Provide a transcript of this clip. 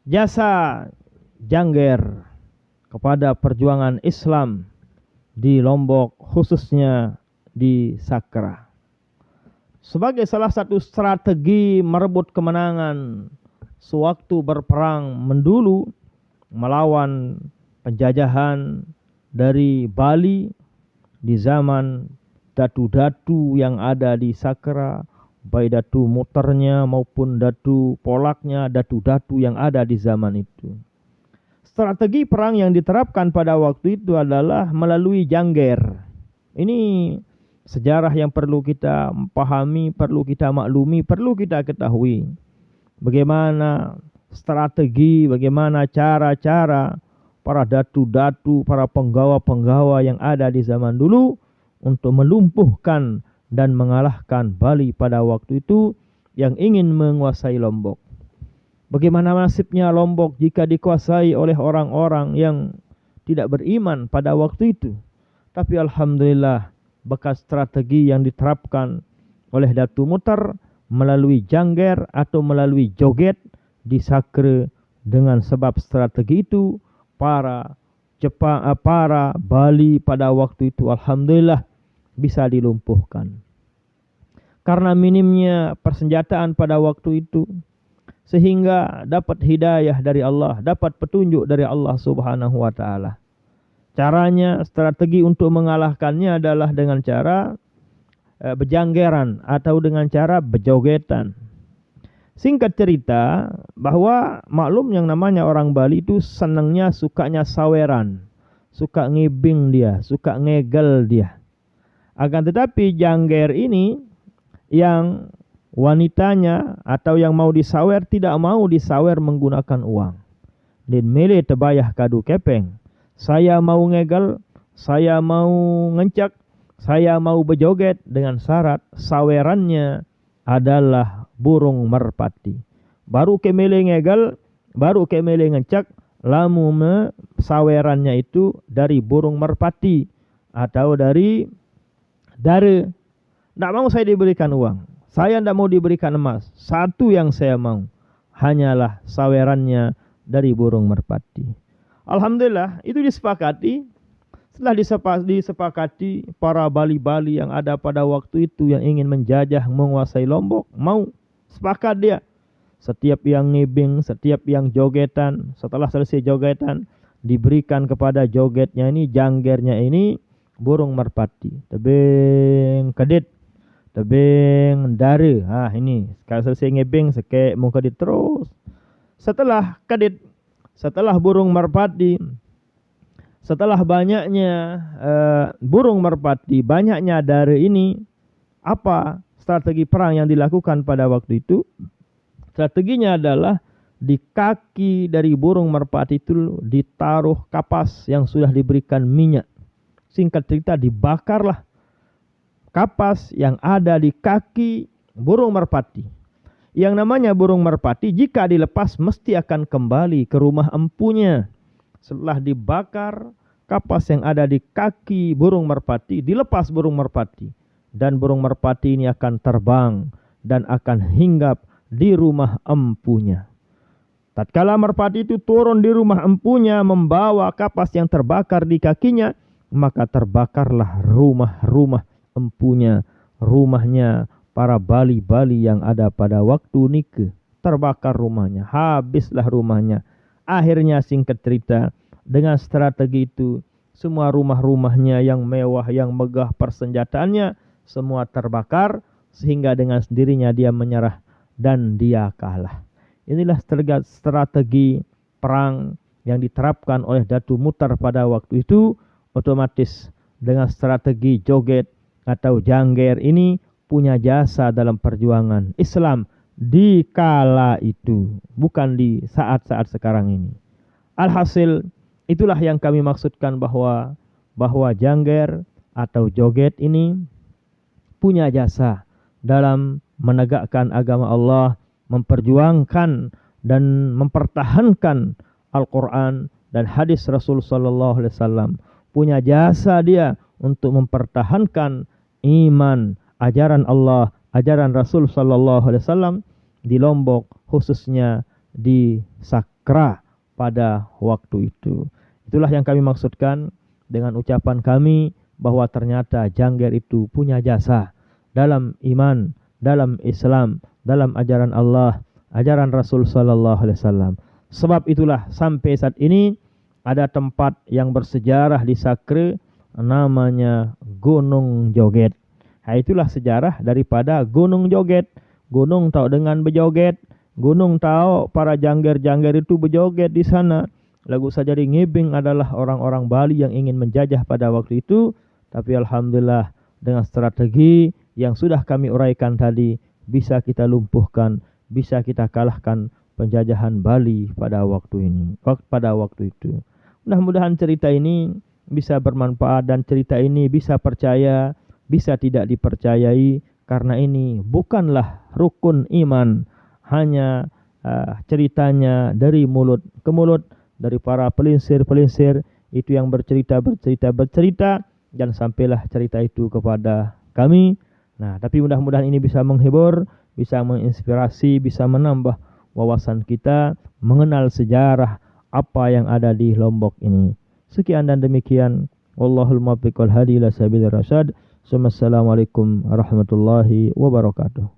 jasa Jangger kepada perjuangan Islam di Lombok, khususnya di Sakra. Sebagai salah satu strategi merebut kemenangan sewaktu berperang mendulu melawan penjajahan dari Bali di zaman datu-datu yang ada di Sakra, baik datu muternya maupun datu polaknya, datu-datu yang ada di zaman itu. Strategi perang yang diterapkan pada waktu itu adalah melalui Jangger. Ini sejarah yang perlu kita pahami, perlu kita maklumi, perlu kita ketahui. Bagaimana strategi, bagaimana cara-cara para datu-datu, para penggawa-penggawa yang ada di zaman dulu untuk melumpuhkan dan mengalahkan Bali pada waktu itu yang ingin menguasai Lombok. Bagaimana nasibnya Lombok jika dikuasai oleh orang-orang yang tidak beriman pada waktu itu. Tapi alhamdulillah, bekas strategi yang diterapkan oleh Datu Muter melalui Jangger atau melalui joget di Sakra, dengan sebab strategi itu para Bali pada waktu itu alhamdulillah bisa dilumpuhkan. Karena minimnya persenjataan pada waktu itu, sehingga dapat hidayah dari Allah, dapat petunjuk dari Allah Subhanahu wa taala. Caranya, strategi untuk mengalahkannya adalah dengan cara berjanggeran atau dengan cara berjogetan. Singkat cerita, bahwa maklum yang namanya orang Bali itu senangnya, sukanya saweran, suka ngibing dia, suka ngegel dia. Akan tetapi Jangger ini yang wanitanya atau yang mau disawer tidak mau disawer menggunakan uang. Dan milih tebayah kadu kepeng. Saya mau ngegel, saya mau ngencak, saya mau berjoget dengan syarat sawerannya adalah burung merpati. Baru ke milih ngegel, baru ke milih ngencak, lamu sawerannya itu dari burung merpati atau dari dara. Tidak mau saya diberikan uang. Saya tidak mau diberikan emas. Satu yang saya mau hanyalah sawerannya dari burung merpati. Alhamdulillah, itu disepakati. Setelah disepakati, para Bali-Bali yang ada pada waktu itu yang ingin menjajah, menguasai Lombok, mau sepakat dia. Setiap yang ngibing, setiap yang jogetan, setelah selesai jogetan, diberikan kepada jogetnya ini, janggernya ini, burung merpati. Tebing kedit, tebing dara. Ini kalau selesai ngebing sekek muka dia terus. Setelah kedit, setelah burung merpati, setelah banyaknya burung merpati, banyaknya dara ini, apa strategi perang yang dilakukan pada waktu itu? Strateginya adalah di kaki dari burung merpati itu ditaruh kapas yang sudah diberikan minyak. Singkat cerita, dibakarlah kapas yang ada di kaki burung merpati. Yang namanya burung merpati jika dilepas mesti akan kembali ke rumah empunya. Setelah dibakar, kapas yang ada di kaki burung merpati dilepas burung merpati. Dan burung merpati ini akan terbang dan akan hinggap di rumah empunya. Tatkala merpati itu turun di rumah empunya membawa kapas yang terbakar di kakinya, maka terbakarlah rumah-rumah empunya, rumahnya para Bali-Bali yang ada pada waktu nikah. Terbakar rumahnya, habislah rumahnya. Akhirnya singkat cerita, dengan strategi itu, semua rumah-rumahnya yang mewah, yang megah persenjataannya, semua terbakar, sehingga dengan sendirinya dia menyerah dan dia kalah. Inilah strategi perang yang diterapkan oleh Datu Muter pada waktu itu. Otomatis dengan strategi joget atau jangger ini punya jasa dalam perjuangan Islam di kala itu, bukan di saat-saat sekarang ini. Alhasil, itulah yang kami maksudkan bahwa jangger atau joget ini punya jasa dalam menegakkan agama Allah, memperjuangkan dan mempertahankan Al-Quran dan hadis Rasul sallallahu alaihi wasallam. Punya jasa dia untuk mempertahankan iman, ajaran Allah, ajaran Rasul sallallahu alaihi wasallam di Lombok, khususnya di Sakra pada waktu itu. Itulah yang kami maksudkan dengan ucapan kami bahwa ternyata jangger itu punya jasa dalam iman, dalam Islam, dalam ajaran Allah, ajaran Rasul sallallahu alaihi wasallam. Sebab itulah sampai saat ini ada tempat yang bersejarah di Sakra namanya Gunung Joget. Nah, itulah sejarah daripada Gunung Joget. Gunung tahu dengan berjoget, gunung tahu para jangger-jangger itu berjoget di sana. Lagu Sajari Ngibing adalah orang-orang Bali yang ingin menjajah pada waktu itu, tapi alhamdulillah dengan strategi yang sudah kami uraikan tadi bisa kita lumpuhkan, bisa kita kalahkan penjajahan Bali pada waktu ini, pada waktu itu. Mudah-mudahan cerita ini bisa bermanfaat dan cerita ini bisa percaya, bisa tidak dipercayai, karena ini bukanlah rukun iman, hanya ceritanya dari mulut ke mulut, dari para pelinsir-pelinsir itu yang bercerita, dan sampailah cerita itu kepada kami. Nah, tapi mudah-mudahan ini bisa menghibur, bisa menginspirasi, bisa menambah wawasan kita mengenal sejarah apa yang ada di Lombok ini. Sekian dan demikian. Wallahul muwaffiq wal hadi ila sabilir rasyad. Assalamualaikum warahmatullahi wabarakatuh.